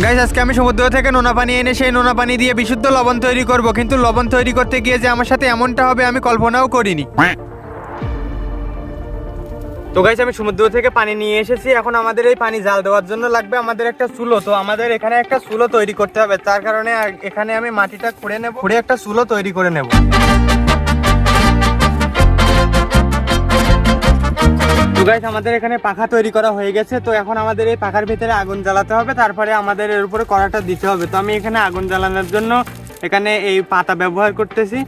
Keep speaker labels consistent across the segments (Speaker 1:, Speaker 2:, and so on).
Speaker 1: Guys আজকে আমি সমুদ্র থেকে নোনা পানি এনে সেই নোনা পানি দিয়ে বিশুদ্ধ লবণ তৈরি করব, কিন্তু লবণ তৈরি করতে গিয়ে যে আমার সাথে এমনটা হবে আমি কল্পনাও করিনি। তো গাইস আমি সমুদ্র থেকে পানি নিয়ে এসেছি, এখন আমাদের এই পানি জাল দেওয়ার জন্য লাগবে আমাদের একটা চুলো। তো আমাদের এখানে একটা চুলো তৈরি করতে হবে, তার কারণে এখানে আমি মাটিটা খুঁড়ে নেব, খুঁড়ে একটা চুলো তৈরি করে নেব। তো গাইস আমাদের এখানে পাখা তৈরি করা হয়ে গেছে, তো এখন আমাদের এই পাখার ভিতরে আগুন জ্বালাতে হবে, তারপরে আমাদের এর উপরে কড়াটা দিতে হবে। তো আমি এখানে আগুন জ্বালানোর জন্য এখানে এই পাতা ব্যবহার করতেছি।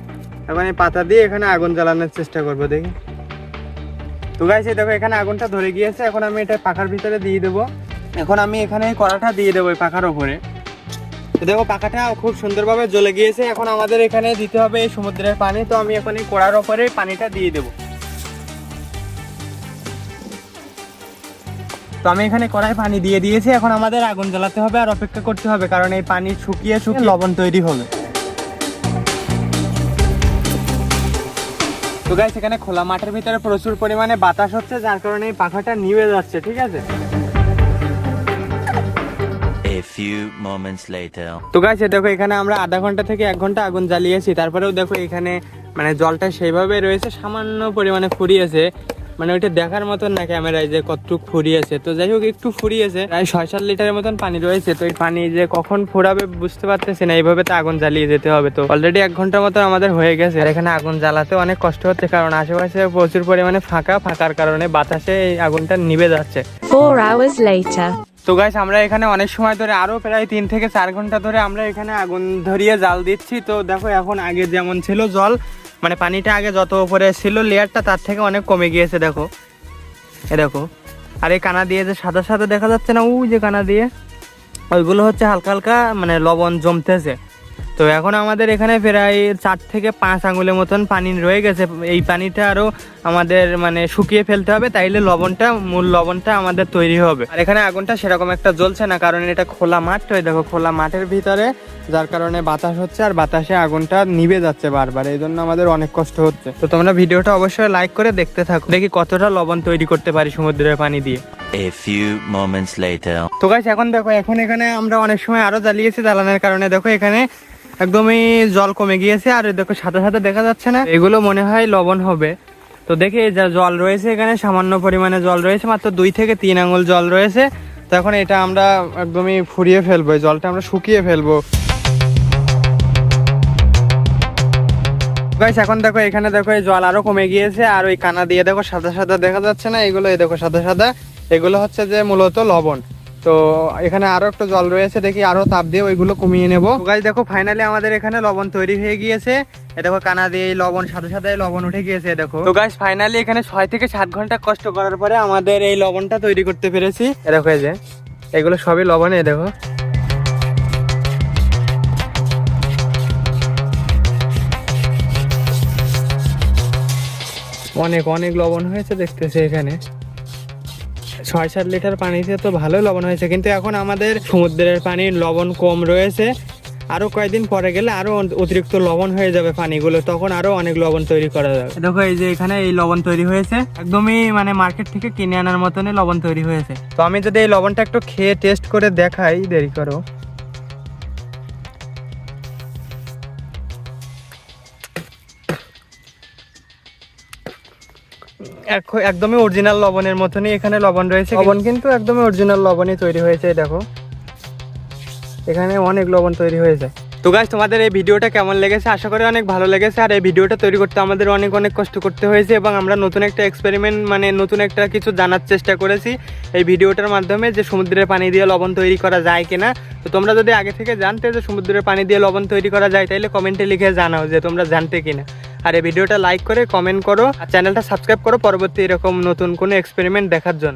Speaker 1: এখন এই পাতা দিয়ে এখানে আগুন জ্বালানোর চেষ্টা করবো, দেখি। তো গাইস এই দেখো এখানে আগুনটা ধরে গিয়েছে, এখন আমি এটা পাখার ভিতরে দিয়ে দেবো। এখন আমি এখানে এই কড়াটা দিয়ে দেবো এই পাখার ওপরে। তো দেখো পাখাটা খুব সুন্দরভাবে জ্বলে গিয়েছে। এখন আমাদের এখানে দিতে হবে এই সমুদ্রের পানি। তো আমি এখন এই কড়ার ওপরে পানিটা দিয়ে দেবো। তো আমি এখানে কড়াই পানি দিয়ে দিয়েছি, এখন আমাদের আগুন জ্বালাতে হবে আর অপেক্ষা করতে হবে, কারণ এই পানি শুকিয়ে শুকিয়ে লবণ তৈরি হবে। তো গাইস এখানে খোলা মাঠের ভিতরে প্রচুর পরিমাণে বাতাস হচ্ছে, যার কারণে এই পাখাটা নিভে যাচ্ছে, ঠিক আছে।
Speaker 2: A few moments later.
Speaker 1: তো গাইস দেখো এখানে আমরা আধা ঘন্টা থেকে 1 ঘন্টা আগুন জ্বালিয়েছি, তারপরেও দেখো এখানে মানে জলটা সেইভাবে রয়েছে, সামান্য পরিমাণে ফুরিয়েছে, মানে ওইটা দেখার মতন না ক্যামেরায় যে কতটুকু ফুরিয়েছে। তো যাই হোক একটু ফুরিয়েছে, প্রায় 6-7 লিটারের মতন পানি রয়েছে। তো এই পানি যে কখন ফুরাবে বুঝতে পারতেছি না, এইভাবে তো আগুন জ্বালিয়ে যেতে হবে। তো অলরেডি 1 ঘন্টার মতো আমাদের হয়ে গেছে, আর এখানে আগুন জ্বালাতে অনেক কষ্ট হচ্ছে, কারণ আশেপাশে প্রচুর পরিমাণে ফাঁকার কারণে বাতাসে এই আগুনটা নিভে যাচ্ছে।
Speaker 3: 4 hours later.
Speaker 1: তো গাইস আমরা এখানে অনেক সময় ধরে আরো প্রায় 3 থেকে 4 ঘন্টা ধরে আমরা এখানে আগুন ধরিয়ে জাল দিচ্ছি। তো দেখো এখন আগে যেমন ছিল জল, মানে পানিটা আগে যত উপরে ছিল লেয়ারটা তার থেকে অনেক কমে গিয়েছে, দেখো এ দেখো। আর এই কানা দিয়ে যে সাদা সাদা দেখা যাচ্ছে না, ওই যে কানা দিয়ে, ওইগুলো হচ্ছে হালকা হালকা মানে লবণ জমতেছে। তো এখন আমাদের এখানে প্রায় 4 থেকে 5 আঙুলের মতন পানি রয়ে গেছে। এই পানিটা আরো আমাদের মানে শুকিয়ে ফেলতে হবে, তাইলে মূল লবণটা আমাদের তৈরি হবে। আর এখানে আগুনটা সেরকম একটা জ্বলছে না, কারণ এটা খোলা মাঠ। তো দেখো খোলা মাঠের ভিতরে, যার কারণে বাতাস হচ্ছে আর বাতাসে আগুনটা নিভে যাচ্ছে বারবার, এই জন্য আমাদের অনেক কষ্ট হচ্ছে। তো তোমরা ভিডিওটা অবশ্যই লাইক করে দেখতে থাকো, দেখি কতটা লবণ তৈরি করতে পারি সমুদ্রের পানি দিয়ে।
Speaker 2: A few moments later.
Speaker 1: তো গাইস এখন দেখো এখন এখানে আমরা অনেক সময় আরো জ্বালিয়েছি, জ্বালানোর কারণে দেখো এখানে একদমই জল কমে গিয়েছে। আর দেখো সাদা সাদা দেখা যাচ্ছে না, এগুলো মনে হয় লবণ হবে। তো দেখি যা জল রয়েছে এখানে সামান্য পরিমাণে জল রয়েছে, মাত্র 2 থেকে 3 আঙুল জল রয়েছে। তো এখন এটা আমরা একদমই ফুরিয়ে ফেলবো, এই জলটা আমরা শুকিয়ে ফেলবো। গাইস এখন দেখো এখানে দেখো এই জল আরো কমে গিয়েছে, আর ওই কানা দিয়ে দেখো সাদা সাদা দেখা যাচ্ছে না, এগুলো এই দেখো সাদা সাদা, এগুলো হচ্ছে যে মূলত লবণ। তো এখানে আরো একটু জল রয়েছে, দেখি আরো তাপ দিয়ে ওইগুলো কমিয়ে নেবো। গাইস দেখো ফাইনালি আমাদের এখানে লবণ তৈরি হয়ে গিয়েছে। এ দেখো কানা দিয়ে লবণ সাদা সাদা লবণ উঠে গিয়েছে, দেখো। তো গাইস ফাইনালি এখানে 6 থেকে 7 ঘন্টা কষ্ট করার পরে আমাদের এই লবণটা তৈরি করতে পেরেছি। এ দেখো এই যে এগুলো সবই লবণ, এ দেখো। অনেক অনেক লবণ হয়েছে দেখতেছি এখানে, 6-7 লিটার পানিতে তো ভালোই লবণ হয়েছে। কিন্তু এখন আমাদের সমুদ্রের পানির লবণ কম রয়েছে, আরো কয়েকদিন পরে গেলে আরো অতিরিক্ত লবণ হয়ে যাবে পানিগুলো, তখন আরো অনেক লবণ তৈরি করা যাবে। দেখো এই যে এখানে এই লবণ তৈরি হয়েছে, একদমই মানে মার্কেট থেকে কিনে আনার মতনই লবণ তৈরি হয়েছে। তো আমি যদি এই লবণটা একটু খেয়ে টেস্ট করে দেখাই, দেরি করো। একদমই অরিজিনাল লবণের মতনই এখানে লবণ রয়েছে, লবণ কিন্তু একদমই অরিজিনাল লবণই তৈরি হয়েছে। দেখো এখানে অনেক লবণ তৈরি হয়েছে। তো গাইস তোমাদের এই ভিডিওটা কেমন লেগেছে, আশা করি অনেক ভালো লেগেছে। আর এই ভিডিওটা তৈরি করতে আমাদের অনেক কষ্ট করতে হয়েছে, এবং আমরা নতুন একটা এক্সপেরিমেন্ট মানে নতুন একটা কিছু জানার চেষ্টা করেছি এই ভিডিওটার মাধ্যমে, যে সমুদ্রের পানি দিয়ে লবণ তৈরি করা যায় কিনা। তো তোমরা যদি আগে থেকে জানতে যে সমুদ্রের পানি দিয়ে লবণ তৈরি করা যায়, তাহলে কমেন্টে লিখে জানাও যে তোমরা জানতে কিনা। আর এই ভিডিওটা লাইক করে কমেন্ট করো, আর চ্যানেলটা সাবস্ক্রাইব করো পরবর্তী এরকম নতুন কোনো এক্সপেরিমেন্ট দেখার জন্য।